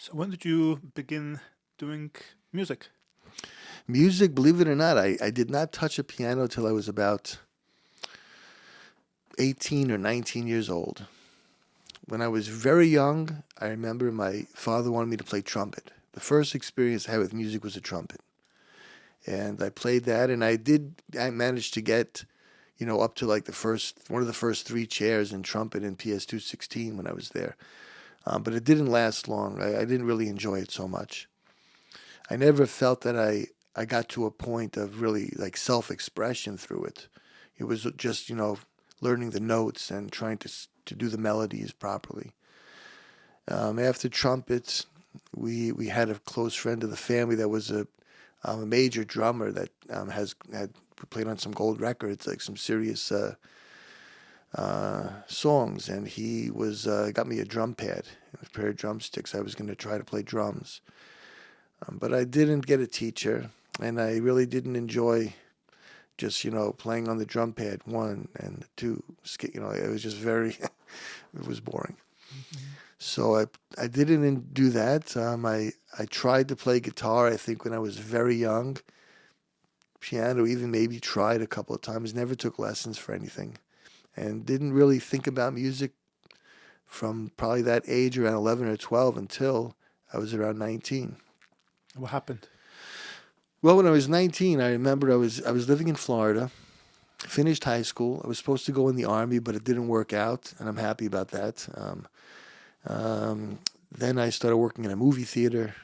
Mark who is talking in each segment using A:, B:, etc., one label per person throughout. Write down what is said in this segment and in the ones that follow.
A: So when did you begin doing music?
B: Music, believe it or not, I did not touch a piano till I was about 18 or 19 years old. When I was very young, I remember my father wanted me to play trumpet. The first experience I had with music was a trumpet. And I played that, and I managed to get, up to like one of the first three chairs in trumpet in PS216 when I was there. But it didn't last long. I didn't really enjoy it so much. I never felt that I got to a point of really like self expression through it. It was just, learning the notes and trying to do the melodies properly. After trumpets, we had a close friend of the family that was a major drummer that has had played on some gold records, like some serious songs, and he was got me a drum pad and a pair of drumsticks. I was going to try to play drums, but I didn't get a teacher, and I really didn't enjoy just playing on the drum pad one and two. It was just very it was boring.
A: Mhm.
B: So I didn't do that. I tried to play guitar. I think when I was very young, piano even maybe tried a couple of times. Never took lessons for anything, and didn't really think about music from probably that age around 11 or 12 until I was around 19.
A: What happened?
B: Well, when I was 19, I remember I was living in Florida, finished high school. I was supposed to go in the army, but it didn't work out, and I'm happy about that. Um, then I started working in a movie theater,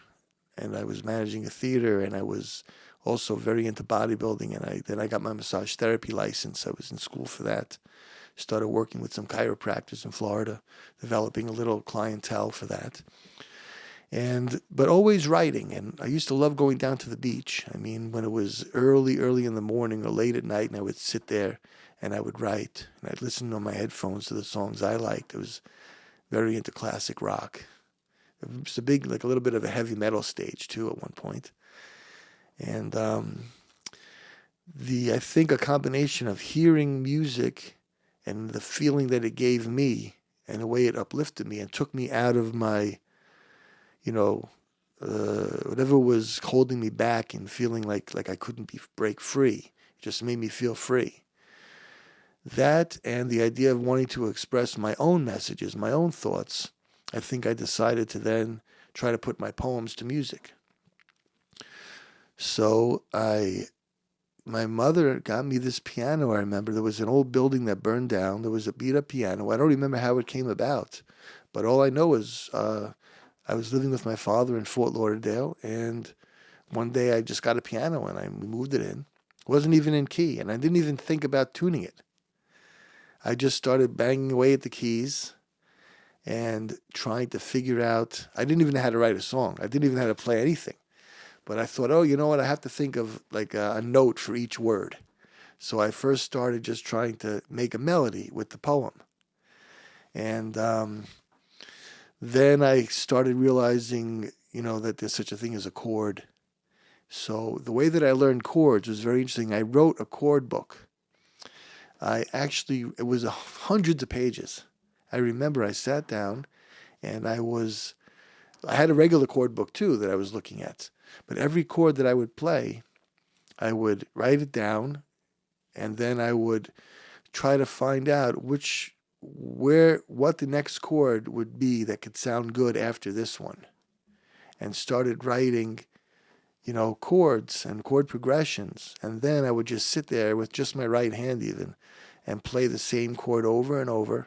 B: and I was managing a theater, and I was also very into bodybuilding. And then I got my massage therapy license. I was in school for that. Started working with some chiropractors in Florida, developing a little clientele for that. But always writing, and I used to love going down to the beach. I mean, when it was early in the morning or late at night, and I would sit there and I would write, and I'd listen on my headphones to the songs I liked. I was very into classic rock. It was like a little bit of a heavy metal stage too at one point. And I think a combination of hearing music and the feeling that it gave me and the way it uplifted me and took me out of my, you know, whatever was holding me back and feeling like I couldn't break free. It just made me feel free. That and the idea of wanting to express my own messages, my own thoughts, I think I decided to then try to put my poems to music. So my mother got me this piano. I remember there was an old building that burned down. There was a beat up piano. I don't remember how it came about, but all I know is I was living with my father in Fort Lauderdale, and one day I just got a piano and I moved it in. It wasn't even in key, and I didn't even think about tuning it. I just started banging away at the keys and trying to figure out. I didn't even know how to write a song. I didn't even know how to play anything. But I thought, oh, you know what? I have to think of like a note for each word. So I first started just trying to make a melody with the poem. And then I started realizing, that there's such a thing as a chord. So the way that I learned chords was very interesting. I wrote a chord book. It was hundreds of pages. I remember I sat down and I had a regular chord book too that I was looking at. But every chord that I would play, I would write it down, and then I would try to find out what the next chord would be that could sound good after this one, and started writing, chords and chord progressions. And then I would just sit there with just my right hand even and play the same chord over and over.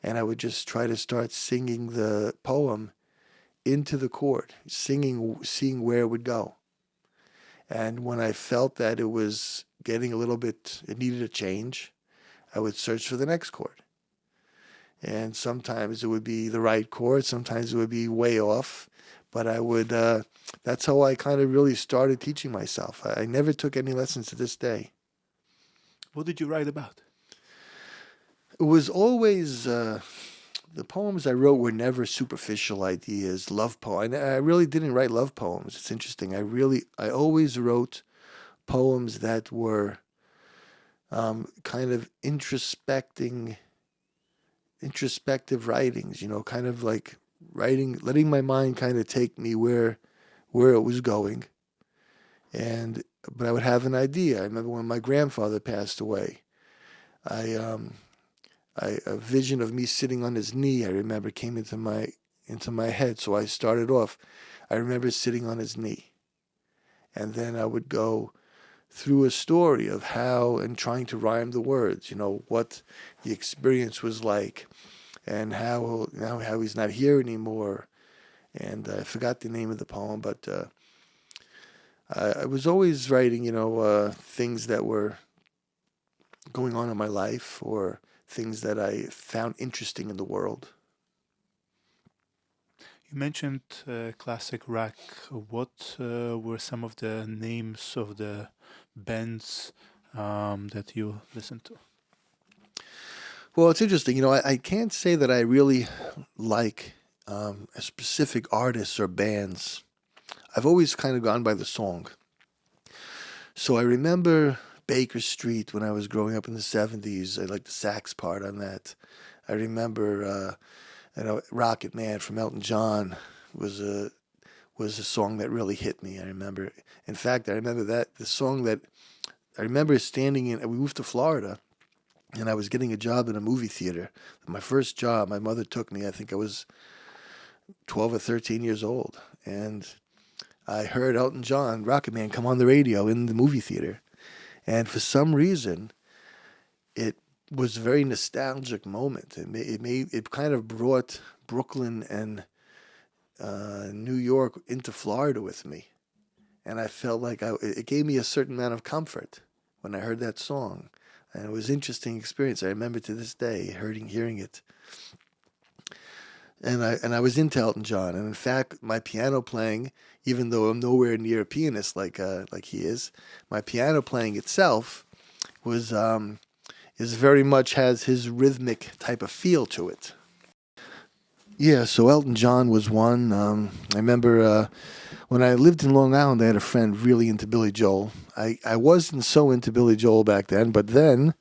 B: And I would just try to start singing the poem into the chord, singing, seeing where it would go. And when I felt that it was getting it needed a change, I would search for the next chord. And sometimes it would be the right chord, sometimes it would be way off. But that's how I kind of really started teaching myself. I never took any lessons to this day.
A: What did you write about?
B: It was always, the poems I wrote were never superficial ideas, love poems. I really didn't write love poems. It's interesting. I always wrote poems that were kind of introspective writings, kind of like writing, letting my mind kind of take me where it was going. But I would have an idea. I remember when my grandfather passed away, a vision of me sitting on his knee, I remember, came into my head. So I started off, I remember sitting on his knee. And then I would go through a story of how, and trying to rhyme the words, what the experience was like, and how he's not here anymore. And I forgot the name of the poem, but I was always writing, things that were going on in my life, or things that I found interesting in the world.
A: You mentioned classic rock. What were some of the names of the bands that you listened to?
B: Well, it's interesting. I can't say that I really like a specific artists or bands. I've always kind of gone by the song. So I remember Baker Street when I was growing up in the 70s. I liked the sax part on that. I remember Rocket Man from Elton John was a song that really hit me. I remember. In fact, I remember the song that I remember standing in. We moved to Florida, and I was getting a job in a movie theater. My first job, my mother took me. I think I was 12 or 13 years old, and I heard Elton John, Rocket Man, come on the radio in the movie theater. And for some reason, it was a very nostalgic moment. It kind of brought Brooklyn and New York into Florida with me. And I felt like it gave me a certain amount of comfort when I heard that song. And it was an interesting experience. I remember to this day hearing it. And I was into Elton John. And in fact, my piano playing, even though I'm nowhere near a pianist like he is, my piano playing itself is very much has his rhythmic type of feel to it. Yeah, so Elton John was one. I remember when I lived in Long Island, I had a friend really into Billy Joel. I wasn't so into Billy Joel back then, but then,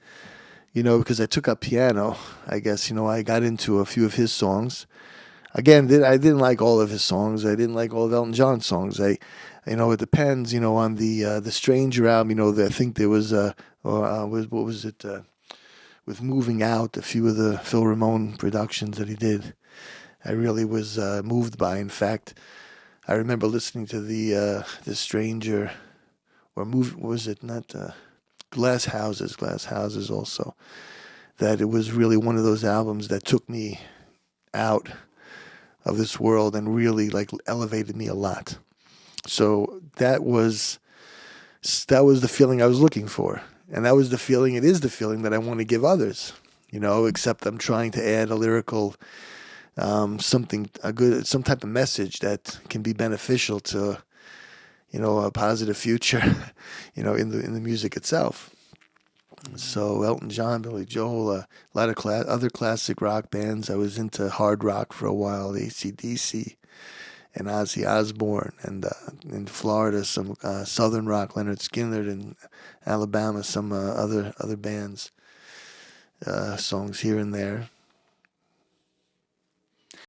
B: because I took up piano, I guess, I got into a few of his songs. Again, I didn't like all of his songs. I didn't like all of Elton John's songs. It depends, on the Stranger album. I think there was what was it? With Moving Out, a few of the Phil Ramone productions that he did, I really was moved by. In fact, I remember listening to the Stranger, or what was it? Not Glass Houses also. That it was really one of those albums that took me out of this world and really elevated me a lot. So that was the feeling I was looking for. And that was the feeling, it is the feeling that I want to give others, except I'm trying to add a lyrical, some type of message that can be beneficial to, a positive future, in the music itself. So Elton John, Billy Joel, a lot of other classic rock bands. I was into hard rock for a while, AC/DC and Ozzy Osbourne, and in Florida some southern rock, Leonard Skinner, and Alabama some other bands, songs here and there.